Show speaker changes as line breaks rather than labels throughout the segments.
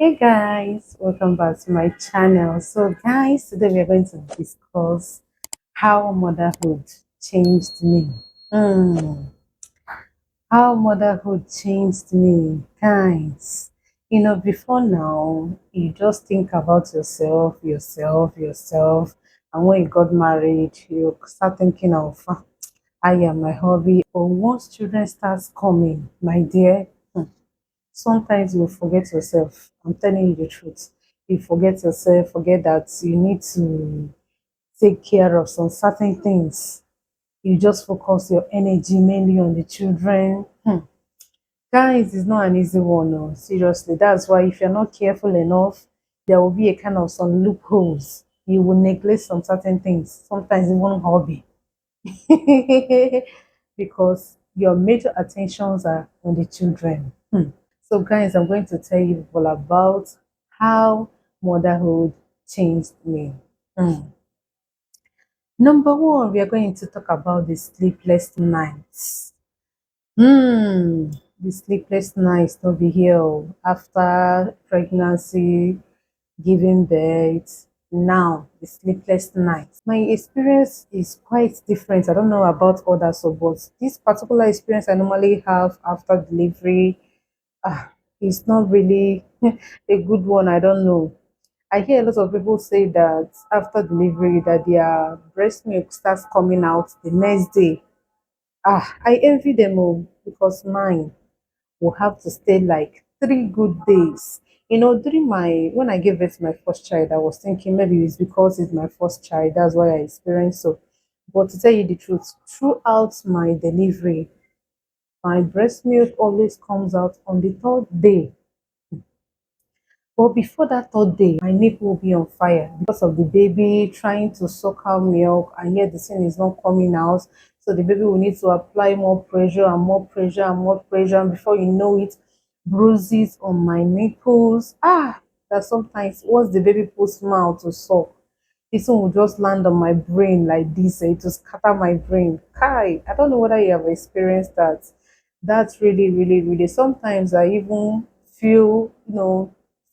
Hey guys, welcome back to my channel. So guys, today we are going to discuss how motherhood changed me. Hmm, how motherhood changed me. Guys, before now, you just think about yourself. And when you got married, you start thinking of, I am my hobby. But once children starts coming, my dear, sometimes you forget yourself. I'm telling you the truth. You forget yourself, forget that you need to take care of some certain things. You just focus your energy mainly on the children. Guys, it's not an easy one, no. Seriously. That's why if you're not careful enough, there will be a kind of some loopholes. You will neglect some certain things, sometimes even hobby. Because your major attentions are on the children. So, guys, I'm going to tell you all about how motherhood changed me. Hmm. Number one, we are going to talk about the sleepless nights. The sleepless nights will be here after pregnancy, giving birth. Now, the sleepless nights. My experience is quite different. I don't know about others, so but this particular experience I normally have after delivery it's not really a good one. I don't know. I hear a lot of people say that after delivery that their breast milk starts coming out the next day. I envy them all because mine will have to stay like 3 good days. During my when I gave birth to my first child, I was thinking maybe it's because it's my first child, that's why I experienced so. But to tell you the truth, throughout my delivery, my breast milk always comes out on the third day. But before that third day, my nipple will be on fire because of the baby trying to suck out milk, and yet the thing is not coming out. So the baby will need to apply more pressure and more pressure and more pressure. And before you know it, bruises on my nipples. That sometimes once the baby puts mouth to suck, this one will just land on my brain like this, and it will scatter my brain. Kai, I don't know whether you have experienced that. That's really, really, really. Sometimes I even feel,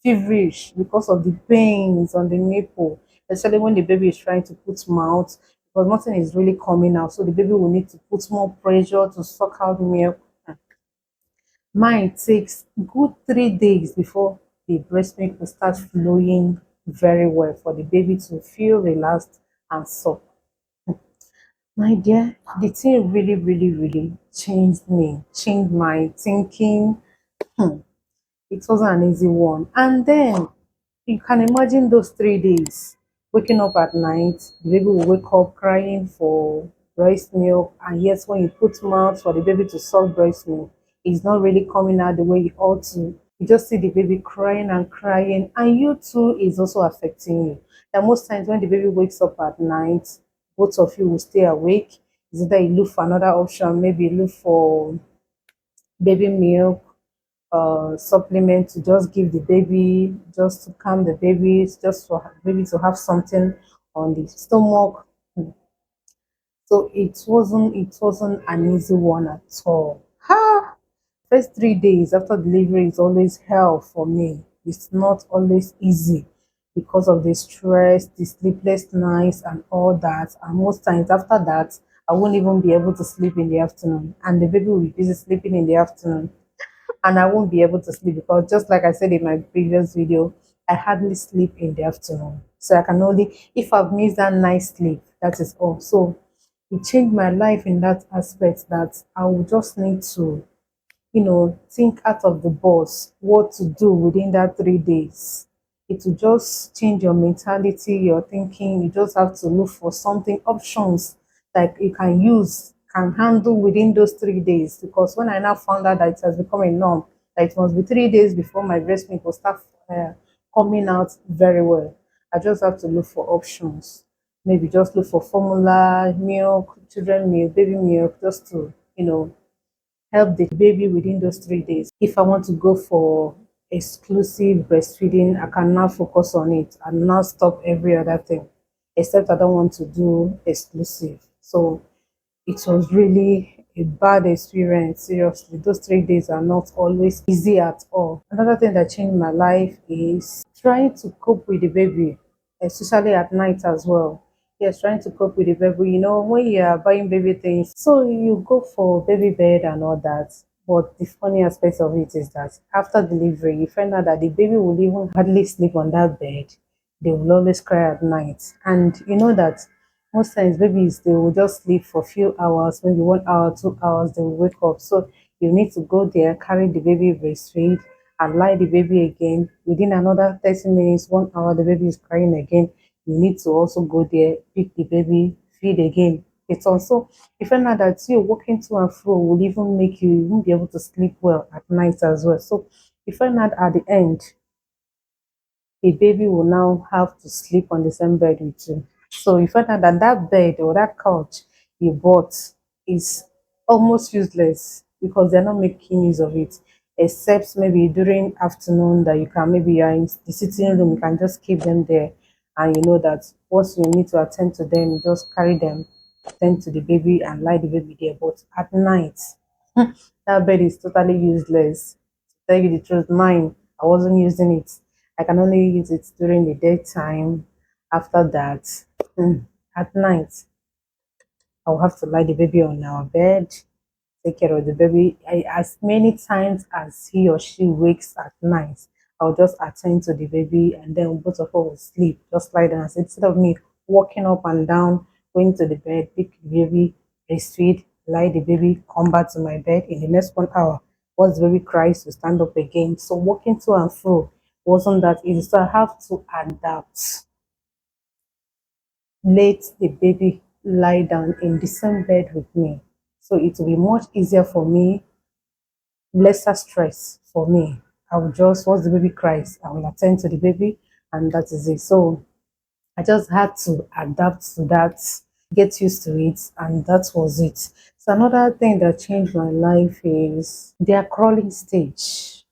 feverish because of the pains on the nipple, especially when the baby is trying to put mouth because nothing is really coming out. So the baby will need to put more pressure to suck out milk. Mine takes good 3 days before the breast milk will start flowing very well for the baby to feel relaxed and suck. My dear, the thing really, really, really changed me, changed my thinking. Hmm. It wasn't an easy one. And then you can imagine those 3 days. Waking up at night, the baby will wake up crying for breast milk. And yes, when you put mouth for the baby to suck breast milk, it's not really coming out the way it ought to. You just see the baby crying and crying, and you too is also affecting you. And most times when the baby wakes up at night, both of you will stay awake. Is either you look for another option, maybe you look for baby milk supplement to just give the baby, just to calm the baby, just for baby to have something on the stomach. So it wasn't an easy one at all. First 3 days after delivery is always hell for me. It's not always easy because of the stress, the sleepless nights, and all that. And most times after that, I won't even be able to sleep in the afternoon, and the baby will be busy sleeping in the afternoon, and I won't be able to sleep because just like I said in my previous video, I hardly sleep in the afternoon. So I can only if I've missed that night sleep, that is all. So it changed my life in that aspect that I will just need to, think out of the box what to do within that 3 days. It will just change your mentality, your thinking. You just have to look for something, options that you can use, can handle within those 3 days. Because when I now found out that it has become a norm, that it must be 3 days before my breast milk will start coming out very well, I just have to look for options. Maybe just look for formula, milk, children milk, baby milk, just to, help the baby within those 3 days. If I want to go for exclusive breastfeeding, I can now focus on it and now stop every other thing, except I don't want to do exclusive. So it was really a bad experience. Seriously, those 3 days are not always easy at all. Another thing that changed my life is trying to cope with the baby, especially at night as well. Yes, trying to cope with the baby. You know, when you are buying baby things, so you go for baby bed and all that. But the funny aspect of it is that after delivery, you find out that the baby will even hardly sleep on that bed. They will always cry at night. And you know that most times babies, they will just sleep for a few hours, maybe 1 hour, 2 hours, they will wake up. So you need to go there, carry the baby, breastfeed, and lie the baby again. Within another 30 minutes, 1 hour, the baby is crying again. You need to also go there, pick the baby, feed again. It's also, you find out that you walking to and fro will even make you even be able to sleep well at night as well. So you find out at the end, the baby will now have to sleep on the same bed with you. So you find out that that bed or that couch you bought is almost useless because they're not making use of it, except maybe during afternoon that you can, maybe you're in the sitting room, you can just keep them there, and you know that once you need to attend to them, you just carry them, attend to the baby and lie the baby there. But at night, that bed is totally useless. To tell you the truth, mine, I wasn't using it. I can only use it during the daytime. After that, at night, I'll have to lie the baby on our bed, take care of the baby. As many times as he or she wakes at night, I'll just attend to the baby and then both of us will sleep, just lie down. So instead of me walking up and down, going to the bed, pick the baby, breastfeed, lie the baby, come back to my bed in the next 1 hour. Once the baby cries, to stand up again. So walking to and fro wasn't that easy. So I have to adapt. Let the baby lie down in the same bed with me. So it will be much easier for me, lesser stress for me. I will just, once the baby cries, I will attend to the baby, and that is it. So I just had to adapt to that, get used to it, and that was it. So another thing that changed my life is their crawling stage.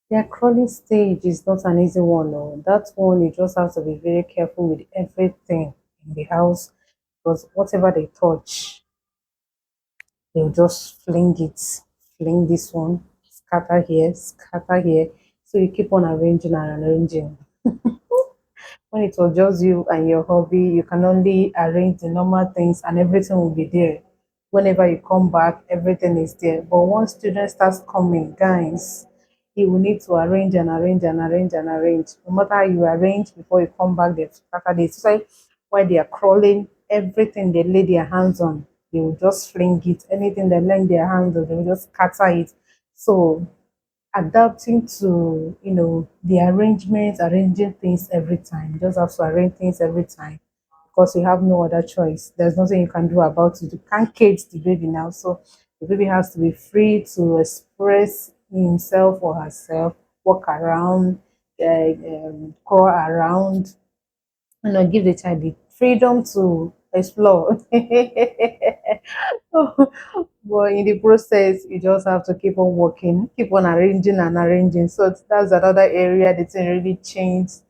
Their crawling stage is not an easy one. No. That one, you just have to be very careful with everything in the house because whatever they touch, they'll just fling it, fling this one, scatter here. So you keep on arranging and arranging. When it was just you and your hobby, you can only arrange the normal things and everything will be there. Whenever you come back, everything is there. But once student starts coming, guys, you will need to arrange and arrange and arrange and arrange. No matter how you arrange before you come back, they've scattered it. So while they are crawling, everything they lay their hands on, they will just fling it. Anything they lay their hands on, they will just scatter it. So adapting to the arrangements, arranging things every time. You just have to arrange things every time because you have no other choice. There's nothing you can do about it. You can't cage the baby now, so the baby has to be free to express himself or herself, walk around, crawl around, give the child the freedom to explore. But in the process, you just have to keep on working, keep on arranging and arranging. So that's another area that really changed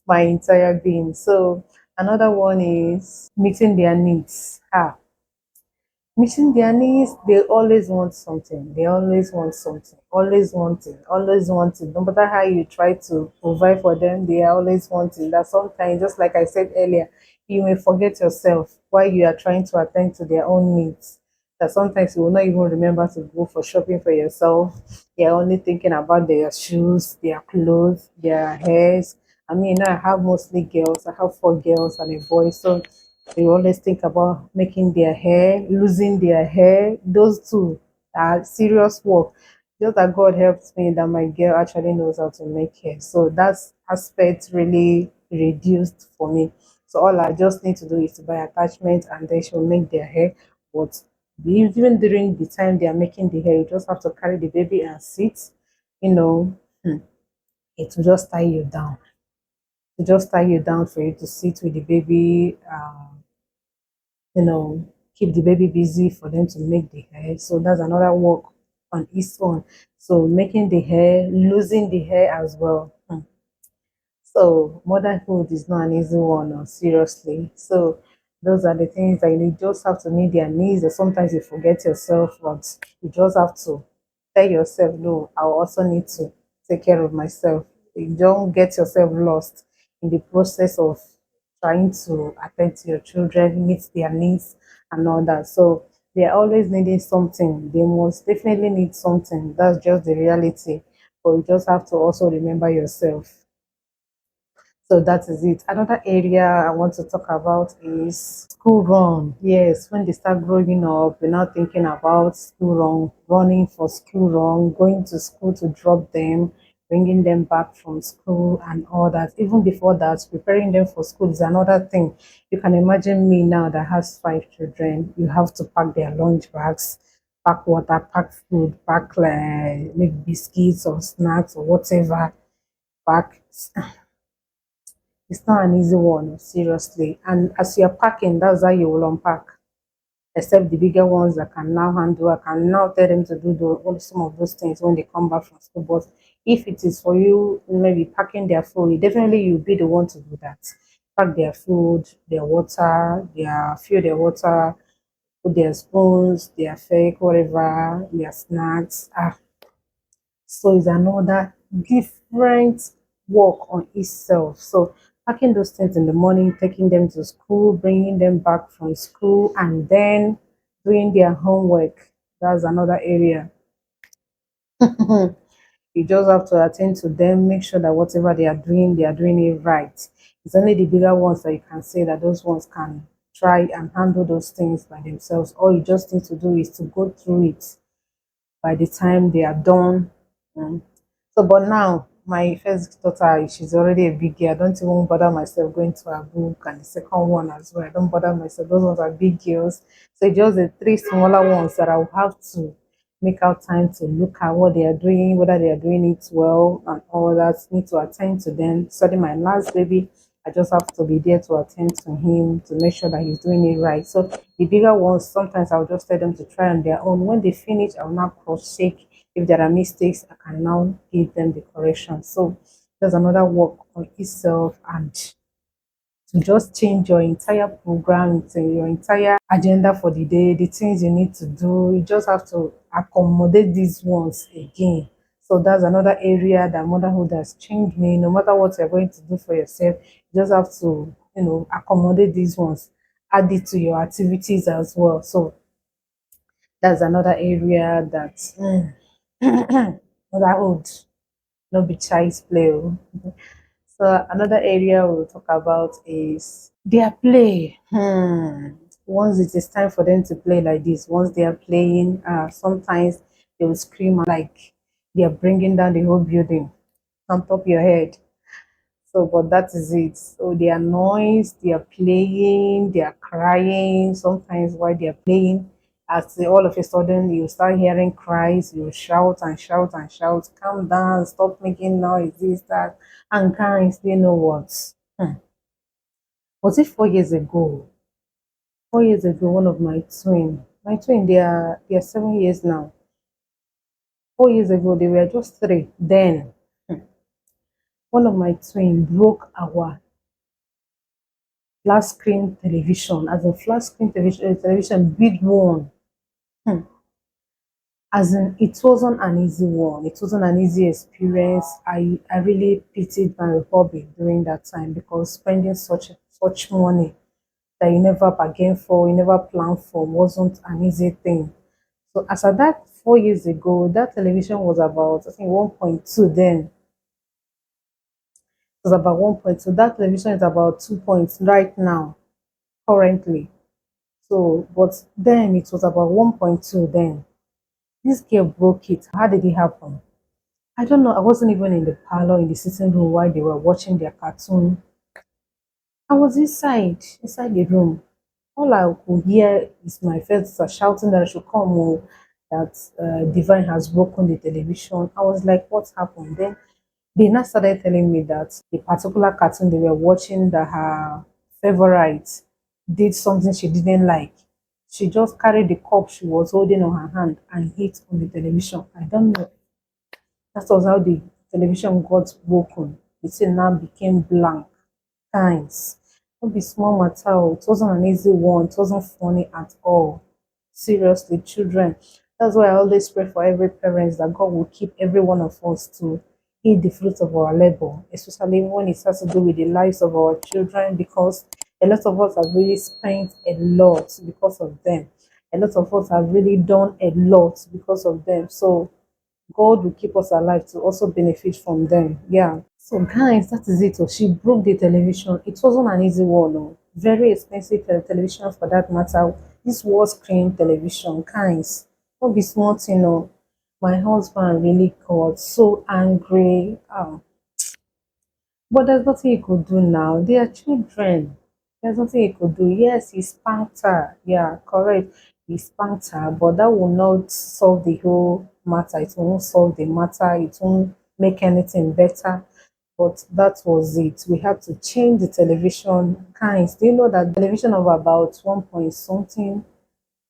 my entire being. So another one is meeting their needs. Meeting their needs, they always want something. They always want something. Always wanting. Always wanting. No matter how you try to provide for them, they are always wanting. That sometimes, just like I said earlier, you may forget yourself while you are trying to attend to their own needs. That sometimes you will not even remember to go for shopping for yourself. You're only thinking about their shoes, their clothes, their hairs. I mean, I have mostly girls. I have 4 girls and a boy. So they always think about making their hair, losing their hair. Those two are serious work. Just that God helps me that my girl actually knows how to make hair. So that aspect really reduced for me. So all I just need to do is to buy attachments and then she'll make their hair. But even during the time they are making the hair, you just have to carry the baby and sit. You know, it will just tie you down. To just tie you down for you to sit with the baby. Keep the baby busy for them to make the hair. So that's another work on its own. So making the hair, losing the hair as well. So motherhood is not an easy one, seriously. So Those are the things that you just have to meet their needs, or sometimes you forget yourself, but you just have to tell yourself, no, I also need to take care of myself. You don't get yourself lost in the process of trying to attend to your children, meet their needs, and all that. So they're always needing something. They must definitely need something. That's just the reality. But you just have to also remember yourself. So that is it. Another area I want to talk about is school run. Yes, when they start growing up, we're not thinking about school run, running for school run, going to school to drop them, bringing them back from school and all that. Even before that, preparing them for school is another thing. You can imagine me now that has five children. You have to pack their lunch bags, pack water, pack food, pack maybe biscuits or snacks or whatever. Pack it's not an easy one, seriously. And as you're packing, that's how you will unpack. Except the bigger ones that can now handle, I can now tell them to do some of those things when they come back from school. But if it is for you, maybe packing their food, definitely you'll be the one to do that. Pack their food, their water, fill their water, put their spoons, their fake, whatever, their snacks. So it's another different work on itself. So packing those things in the morning, taking them to school, bringing them back from school, and then doing their homework. That's another area. You just have to attend to them, make sure that whatever they are doing it right. It's only the bigger ones that you can say that those ones can try and handle those things by themselves. All you just need to do is to go through it by the time they are done. mm, so, but now my first daughter, she's already a big girl. I don't even bother myself going to her book, and the second one as well. I don't bother myself. Those ones are big girls. So it's just the three smaller ones that I'll have to make out time to look at what they are doing, whether they are doing it well, and all that. Need to attend to them. Studying my last baby, I just have to be there to attend to him to make sure that he's doing it right. So the bigger ones, sometimes I'll just tell them to try on their own. When they finish, I'll now cross check. If there are mistakes, I can now give them the correction. So there's another work on itself, and to just change your entire program, to your entire agenda for the day, the things you need to do. You just have to accommodate these ones again. So that's another area that motherhood has changed me. No matter what you're going to do for yourself, you just have to, accommodate these ones, add it to your activities as well. So that's another area that motherhood no be child's play. Oh. So another area we'll talk about is their play. Once it is time for them to play like this, once they are playing, sometimes they will scream like they are bringing down the whole building on top of your head. So, but that is it. So they are noise, they are playing, they are crying. Sometimes while they are playing, all of a sudden you start hearing cries, you shout and shout and shout, calm down, stop making noise, this, that. And guys, they know what? Was it 4 years ago? 4 years ago, one of my twin, they are 7 years now. 4 years ago, they were just three. Then one of my twin broke our flat screen television, as a flat screen television, big one. Hmm. As in, it wasn't an easy one. It wasn't an easy experience. I really pitied my hobby during that time, because spending such money that you never bargained for, you never planned for, wasn't an easy thing. So as at that 4 years ago, that television was about, I think, 1.2 then. It was about 1.2. That television is about 2 points right now, currently. So, but then it was about 1.2 then. This girl broke it. How did it happen? I don't know. I wasn't even in the parlor, in the sitting room while they were watching their cartoon. I was inside the room. All I could hear is my first sister shouting that I should come home, that Divine has broken the television. I was like, what happened? Then they now started telling me that the particular cartoon they were watching, that her favorite did something she didn't like. She just carried the cup she was holding on her hand and hit on the television. I don't know. That was how the television got broken. The thing now became blank times. Not be small matter. Oh. It wasn't an easy one. It wasn't funny at all. Seriously, children. That's why I always pray for every parent that God will keep every one of us to eat the fruit of our labor, especially when it has to do with the lives of our children, because a lot of us have really spent a lot because of them. A lot of us have really done a lot because of them. So God will keep us alive to also benefit from them. Yeah. So guys, that is it. So she broke the television. It wasn't an easy one. No. Very expensive television for that matter. This was screen television. Guys, don't be smart, you know. My husband really got so angry. But there's nothing he could do now. They are children. There's nothing he could do. Yes, he spanked her. Yeah, correct. He spanked her, but that will not solve the whole matter. It won't solve the matter. It won't make anything better. But that was it. We had to change the television. Guys, do you know that television of about 1 point something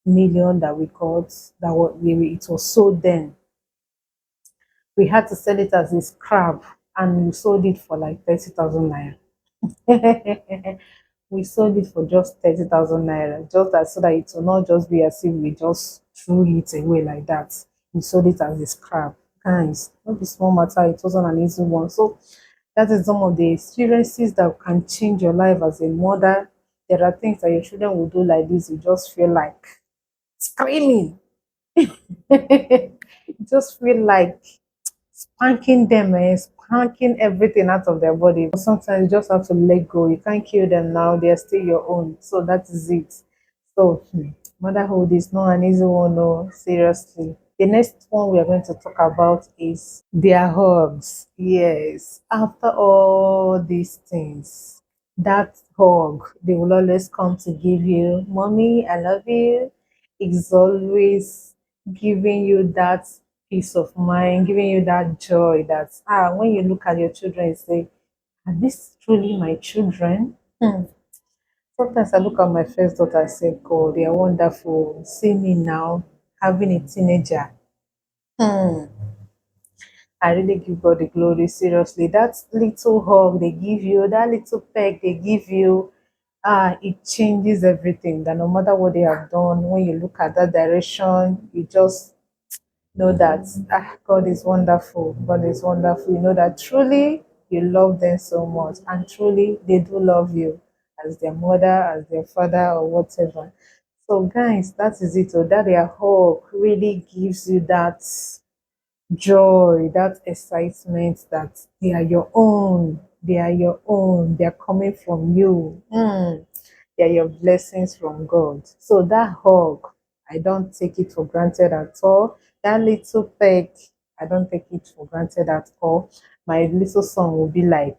million that we got, that it was sold then? We had to sell it as a scrap, and we sold it for like 30,000 naira. We sold it for just 30,000 naira, just that so that it will not just be as if we just threw it away like that. We sold it as a scrap. Guys, not be small matter, it wasn't an easy one. So that is some of the experiences that can change your life as a mother. There are things that your children will do like this, you just feel like screaming. You just feel like spanking them, spanking everything out of their body. But sometimes you just have to let go. You can't kill them now, they're still your own. So that is it. So motherhood is not an easy one, no, seriously. The next one we are going to talk about is their hugs. Yes, after all these things, that hug, they will always come to give you, Mommy, I love you. It's always giving you that peace of mind, giving you that joy that when you look at your children and say, are these truly my children? Sometimes I look at my first daughter and say, God, they are wonderful. See me now, having a teenager. Hmm. I really give God the glory, seriously. That little hug they give you, that little peck they give you, it changes everything. That no matter what they have done, when you look at that direction, you just know that God is wonderful. God is wonderful. You know that truly you love them so much, and truly they do love you as their mother, as their father, or whatever. So, guys, that is it. So, that their hug really gives you that joy, that excitement that they are your own. They are your own. They are coming from you. They are your blessings from God. So that hug, I don't take it for granted at all. That little peck, I don't take it for granted at all. My little son will be like,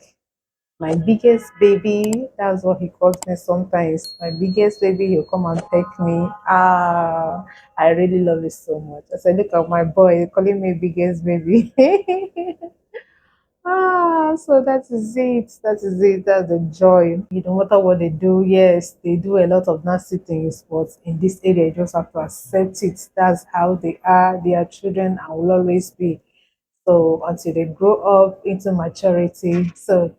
my biggest baby, that's what he calls me sometimes. My biggest baby, he'll come and peck me. I really love it so much. As I look at my boy, calling me biggest baby. So that is it. That is it. That's the joy. No matter what they do, yes, they do a lot of nasty things, but in this area, you just have to accept it. That's how they are. They are children and will always be. So until they grow up into maturity. So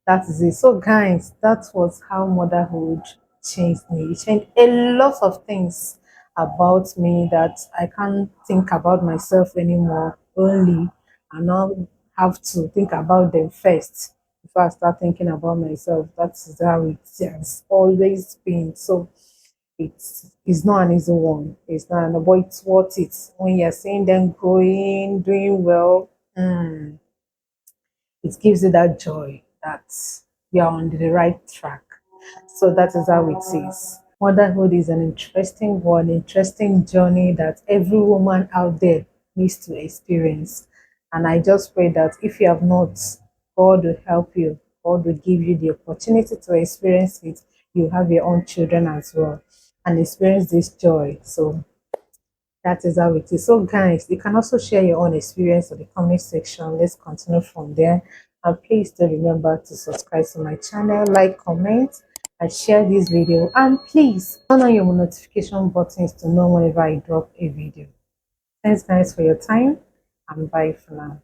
that is it. So, guys, that was how motherhood changed me. It changed a lot of things about me that I can't think about myself anymore. Only I now have to think about them first before I start thinking about myself. That is how it has always been. So, it's not an easy one. It's not, but it's worth it when you're seeing them growing, doing well. It gives you that joy that you're on the right track. So that is how it is. Motherhood is an interesting one, interesting journey that every woman out there needs to experience. And I just pray that if you have not, God will help you. God will give you the opportunity to experience it. You have your own children as well and experience this joy. So that is how it is. So, guys, you can also share your own experience in the comment section. Let's continue from there. And please do remember to subscribe to my channel, like, comment, and share this video. And please turn on your notification buttons to know whenever I drop a video. Thanks, guys, for your time, and bye for now.